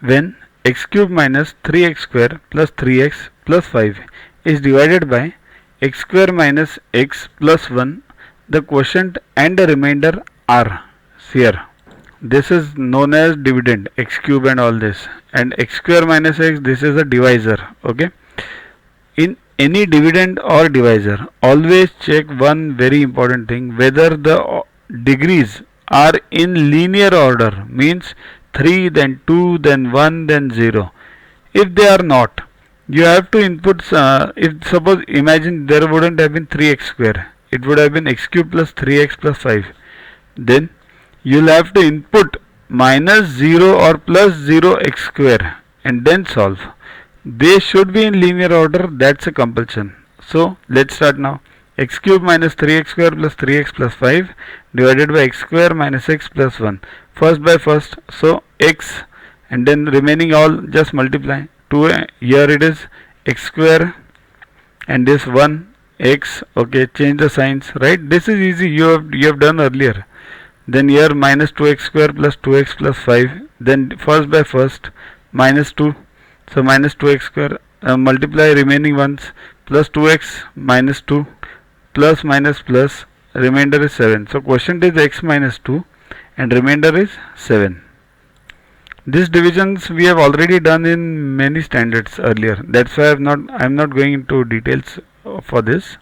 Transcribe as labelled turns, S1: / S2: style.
S1: when x cube minus 3x square plus 3x plus 5 is divided by x square minus x plus 1, the quotient and the remainder are here. This is known as dividend, x cube and all this, and x square minus x, this is a divisor. Okay, in any dividend or divisor, always check one very important thing, whether the degrees are in linear order, means 3 then 2 then 1 then 0. If they are not, you have to input, if suppose imagine there wouldn't have been 3x square, it would have been x cube plus 3x plus 5, then you'll have to input minus 0 or plus 0 x square and then solve. They should be in linear order, that's a compulsion. So let's start now. X cube minus 3x square plus 3x plus 5 divided by x square minus x plus 1. First by first, so x and then remaining all just multiply. 2 here it is x square and this 1 x. Okay, change the signs, right? This is easy, you have done earlier. Then here minus 2x square plus 2x plus 5, then first by first minus 2, so minus 2x square, multiply remaining ones, plus 2x minus 2 plus minus plus, remainder is 7. So quotient is x minus 2 and remainder is 7. These divisions we have already done in many standards earlier, that's why I am not going into details for this.